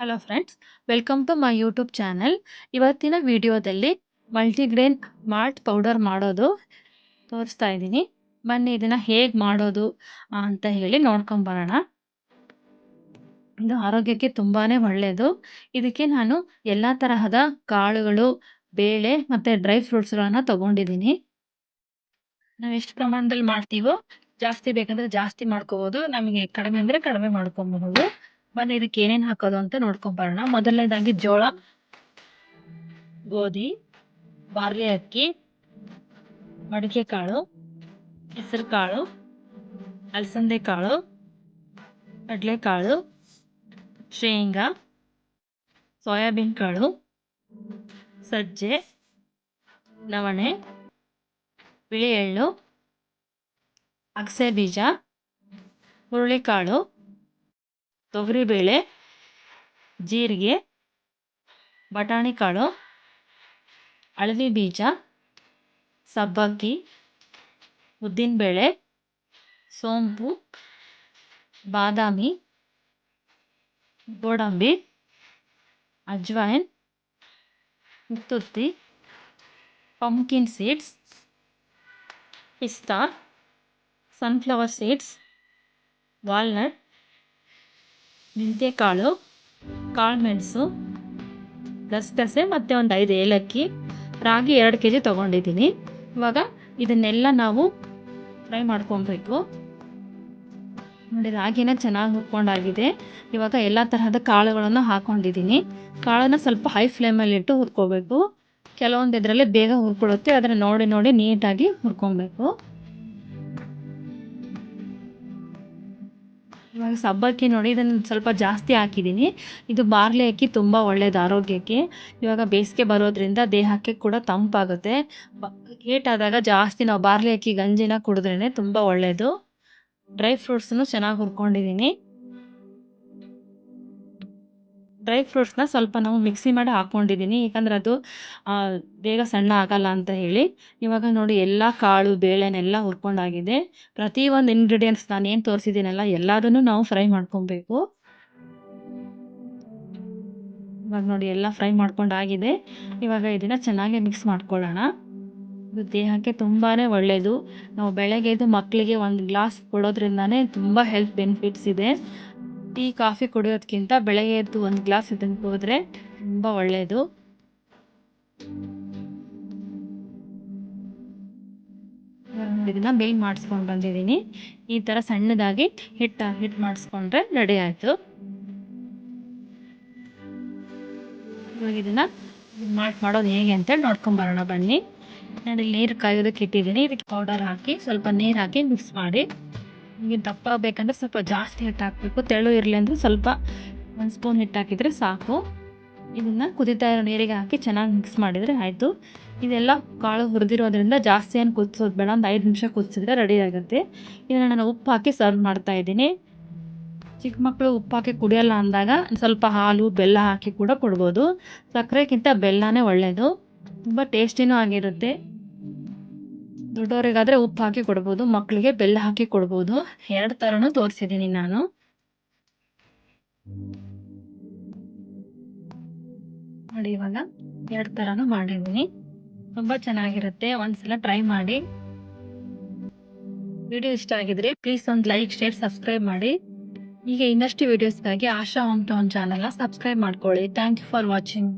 Hello friends, welcome to my YouTube channel. ಇವತ್ತಿನ ವಿಡಿಯೋದಲ್ಲಿ multigrain malt powder ಮಾಡೋದು ತೋರಿಸ್ತಾ ಇದ್ದೀನಿ. ಬನ್ನಿ ಇದನ್ನು ಹೇಗೆ ಮಾಡೋದು ಅಂತ ಹೇಳಿ ನೋಡ್ಕೊಂಬರೋಣ. ಇದು ಆರೋಗ್ಯಕ್ಕೆ ತುಂಬಾ ಒಳ್ಳೆಯದು. ಇದಕ್ಕೆ ನಾನು ಎಲ್ಲ ತರಹದ ಕಾಳುಗಳು, ಬೇಳೆ ಮತ್ತು ಡ್ರೈ ಫ್ರೂಟ್ಸ್ಗಳನ್ನು ತಗೊಂಡಿದ್ದೀನಿ. ನಾವು ಎಷ್ಟು ಪ್ರಮಾಣದಲ್ಲಿ ಮಾಡ್ತೀವೋ ಜಾಸ್ತಿ ಬೇಕಂದ್ರೆ ಜಾಸ್ತಿ ಮಾಡ್ಕೋಬೋದು, ನಮಗೆ ಕಡಿಮೆ ಅಂದರೆ ಕಡಿಮೆ ಮಾಡ್ಕೊಬಹುದು. ಬನ್ನಿ ಇದಕ್ಕೆ ಏನೇನು ಹಾಕೋದು ಅಂತ ನೋಡ್ಕೊಂಬರೋಣ. ಮೊದಲನೇದಾಗಿ ಜೋಳ, ಗೋಧಿ, ಬಾರ್ಲಿ ಅಕ್ಕಿ, ಮಡಿಕೆ ಕಾಳು, ಹೆಸರು ಕಾಳು, ಅಲಸಂದೆ ಕಾಳು, ಕಡಲೆಕಾಳು, ಶೇಂಗಾ, ಸೋಯಾಬೀನ್ ಕಾಳು, ಸಜ್ಜೆ, ನವಣೆ, ಬಿಳಿ ಎಳ್ಳು, ಅಗಸೆ ಬೀಜ, ಹುರುಳಿಕಾಳು, ತೊಗರಿಬೇಳೆ, ಜೀರಿಗೆ, ಬಟಾಣಿ ಕಾಳು, ಹಳದಿ ಬೀಜ, ಸಬ್ಬಕ್ಕಿ, ಉದ್ದಿನಬೇಳೆ, ಸೋಂಪು, ಬಾದಾಮಿ, ಗೋಡಂಬಿ, ಅಜ್ವಾಯಿನ್, ಉತ್ತುತ್ತಿ, ಪಂಪ್ಕಿನ್ ಸೀಡ್ಸ್, ಪಿಸ್ತಾ, ಸನ್ಫ್ಲವರ್ ಸೀಡ್ಸ್, ವಾಲ್ನಟ್, ಮೆಂತ್ಯಕಾಳು, ಕಾಳುಮೆಣಸು, ಗಸಗಸೆ ಮತ್ತು ಒಂದು 5 ಏಲಕ್ಕಿ, ರಾಗಿ 2 kg ತೊಗೊಂಡಿದ್ದೀನಿ. ಇವಾಗ ಇದನ್ನೆಲ್ಲ ನಾವು ಫ್ರೈ ಮಾಡ್ಕೊಬೇಕು. ನೋಡಿ, ರಾಗಿನ ಚೆನ್ನಾಗಿ ಹುರ್ಕೊಂಡಾಗಿದೆ. ಇವಾಗ ಎಲ್ಲ ತರಹದ ಕಾಳುಗಳನ್ನು ಹಾಕ್ಕೊಂಡಿದ್ದೀನಿ. ಕಾಳನ್ನು ಸ್ವಲ್ಪ ಹೈ ಫ್ಲೇಮಲ್ಲಿ ಇಟ್ಟು ಹುರ್ಕೋಬೇಕು. ಕೆಲವೊಂದು ಇದರಲ್ಲಿ ಬೇಗ ಹುರ್ಕೊಳ್ಳುತ್ತೆ, ಅದನ್ನು ನೋಡಿ ನೀಟಾಗಿ ಹುರ್ಕೊಬೇಕು. ಇವಾಗ ಸಬ್ಬಕ್ಕಿ ನೋಡಿ, ಇದನ್ನು ಸ್ವಲ್ಪ ಜಾಸ್ತಿ ಹಾಕಿದ್ದೀನಿ. ಇದು ಬಾರ್ಲಿ ಅಕ್ಕಿ ತುಂಬ ಒಳ್ಳೆಯದು ಆರೋಗ್ಯಕ್ಕೆ. ಇವಾಗ ಬೇಸಿಗೆ ಬರೋದ್ರಿಂದ ದೇಹಕ್ಕೆ ಕೂಡ ತಂಪಾಗುತ್ತೆ. ಹೀಟ್ ಆದಾಗ ಜಾಸ್ತಿ ನಾವು ಬಾರ್ಲಿ ಅಕ್ಕಿ ಗಂಜಿನ ಕುಡಿದ್ರೇ ತುಂಬ ಒಳ್ಳೆಯದು. ಡ್ರೈ ಫ್ರೂಟ್ಸನ್ನು ಚೆನ್ನಾಗಿ ಹುರ್ಕೊಂಡಿದ್ದೀನಿ. ಡ್ರೈ ಫ್ರೂಟ್ಸ್ನ ಸ್ವಲ್ಪ ನಾವು ಮಿಕ್ಸಿ ಮಾಡಿ ಹಾಕ್ಕೊಂಡಿದ್ದೀನಿ, ಯಾಕಂದರೆ ಅದು ಬೇಗ ಸಣ್ಣ ಆಗಲ್ಲ ಅಂತ ಹೇಳಿ. ಇವಾಗ ನೋಡಿ, ಎಲ್ಲ ಕಾಳು ಬೇಳೆನೆಲ್ಲ ಹುರ್ಕೊಂಡಾಗಿದೆ. ಪ್ರತಿಯೊಂದು ಇಂಗ್ರೀಡಿಯೆಂಟ್ಸ್ ನಾನೇನು ತೋರಿಸಿದ್ದೀನಲ್ಲ ಎಲ್ಲದನ್ನು ನಾವು ಫ್ರೈ ಮಾಡ್ಕೊಬೇಕು. ಇವಾಗ ನೋಡಿ, ಎಲ್ಲ ಫ್ರೈ ಮಾಡ್ಕೊಂಡಾಗಿದೆ. ಇವಾಗ ಇದನ್ನು ಚೆನ್ನಾಗಿ ಮಿಕ್ಸ್ ಮಾಡ್ಕೊಳ್ಳೋಣ. ಇದು ದೇಹಕ್ಕೆ ತುಂಬಾ ಒಳ್ಳೆಯದು. ನಾವು ಬೆಳಗ್ಗೆ ಎದ್ದು ಮಕ್ಕಳಿಗೆ 1 ಗ್ಲಾಸ್ ಕೊಡೋದ್ರಿಂದನೇ ತುಂಬ ಹೆಲ್ತ್ ಬೆನಿಫಿಟ್ಸ್ ಇದೆ. ಟೀ ಕಾಫಿ ಕುಡಿಯೋದಕ್ಕಿಂತ ಬೆಳಗ್ಗೆ ಎದ್ದು 1 ಗ್ಲಾಸ್ ಇದನ್ನು ಕುಡಿದ್ರೆ ತುಂಬ ಒಳ್ಳೆಯದು. ಇದನ್ನು ಬೇಯ್ನ್ ಮಾಡಿಸ್ಕೊಂಡು ಬಂದಿದ್ದೀನಿ. ಈ ಥರ ಸಣ್ಣದಾಗಿ ಹಿಟ್ಟು ಮಾಡಿಸ್ಕೊಂಡ್ರೆ ರೆಡಿ ಆಯಿತು. ಇವಾಗ ಇದನ್ನು ಮಾಡೋದು ಹೇಗೆ ಅಂತೇಳಿ ನೋಡ್ಕೊಂಬರೋಣ ಬನ್ನಿ. ನಾನು ಇಲ್ಲಿ ನೀರು ಕಾಯೋದಕ್ಕೆ ಇಟ್ಟಿದ್ದೀನಿ. ಇದಕ್ಕೆ ಪೌಡರ್ ಹಾಕಿ ಸ್ವಲ್ಪ ನೀರು ಹಾಕಿ ಮಿಕ್ಸ್ ಮಾಡಿ. ನಿಮಗೆ ದಪ್ಪ ಬೇಕಂದ್ರೆ ಸ್ವಲ್ಪ ಜಾಸ್ತಿ ಹಿಟ್ಟು ಹಾಕಬೇಕು, ತೆಳು ಇರಲಿ ಅಂದರೆ ಸ್ವಲ್ಪ 1 ಸ್ಪೂನ್ ಹಿಟ್ಟು ಹಾಕಿದರೆ ಸಾಕು. ಇದನ್ನು ಕುದೀತಾ ಇರೋ ನೀರಿಗೆ ಹಾಕಿ ಚೆನ್ನಾಗಿ ಮಿಕ್ಸ್ ಮಾಡಿದರೆ ಆಯಿತು. ಇದೆಲ್ಲ ಕಾಳು ಹುರಿದಿರೋದ್ರಿಂದ ಜಾಸ್ತಿ ಏನು ಕುದಿಸೋದು ಬೇಡ, ಒಂದು 5 ನಿಮಿಷ ಕುದಿಸಿದ್ರೆ ರೆಡಿ ಆಗುತ್ತೆ. ಇದನ್ನು ನಾನು ಉಪ್ಪು ಹಾಕಿ ಸರ್ವ್ ಮಾಡ್ತಾಯಿದ್ದೀನಿ. ಚಿಕ್ಕ ಮಕ್ಕಳು ಉಪ್ಪು ಹಾಕಿ ಕುಡಿಯೋಲ್ಲ ಅಂದಾಗ ಸ್ವಲ್ಪ ಹಾಲು ಬೆಲ್ಲ ಹಾಕಿ ಕೂಡ ಕೊಡ್ಬೋದು. ಸಕ್ಕರೆಗಿಂತ ಬೆಲ್ಲನೇ ಒಳ್ಳೆಯದು, ತುಂಬ ಟೇಸ್ಟಿನೂ ಆಗಿರುತ್ತೆ. ದೊಡ್ಡವರಿಗಾದರೆ ಉಪ್ಪು ಹಾಕಿ ಕೊಡ್ಬೋದು, ಮಕ್ಕಳಿಗೆ ಬೆಲ್ಲ ಹಾಕಿ ಕೊಡ್ಬೋದು. 2 ಥರನೂ ತೋರಿಸಿದ್ದೀನಿ ನಾನು. ನೋಡಿ, ಇವಾಗ 2 ಥರನೂ ಮಾಡಿದ್ದೀನಿ. ತುಂಬ ಚೆನ್ನಾಗಿರುತ್ತೆ, ಒಂದ್ಸಲ ಟ್ರೈ ಮಾಡಿ. ವಿಡಿಯೋ ಇಷ್ಟ ಆಗಿದ್ರೆ ಪ್ಲೀಸ್ ಒಂದು ಲೈಕ್, ಶೇರ್, ಸಬ್ಸ್ಕ್ರೈಬ್ ಮಾಡಿ. ಹೀಗೆ ಇನ್ನಷ್ಟು ವೀಡಿಯೋಸ್ಗಾಗಿ ಆಶಾ ಹೋಮ್ ಟೌನ್ ಚಾನಲ್ನ ಸಬ್ಸ್ಕ್ರೈಬ್ ಮಾಡ್ಕೊಳ್ಳಿ. Thank you for watching.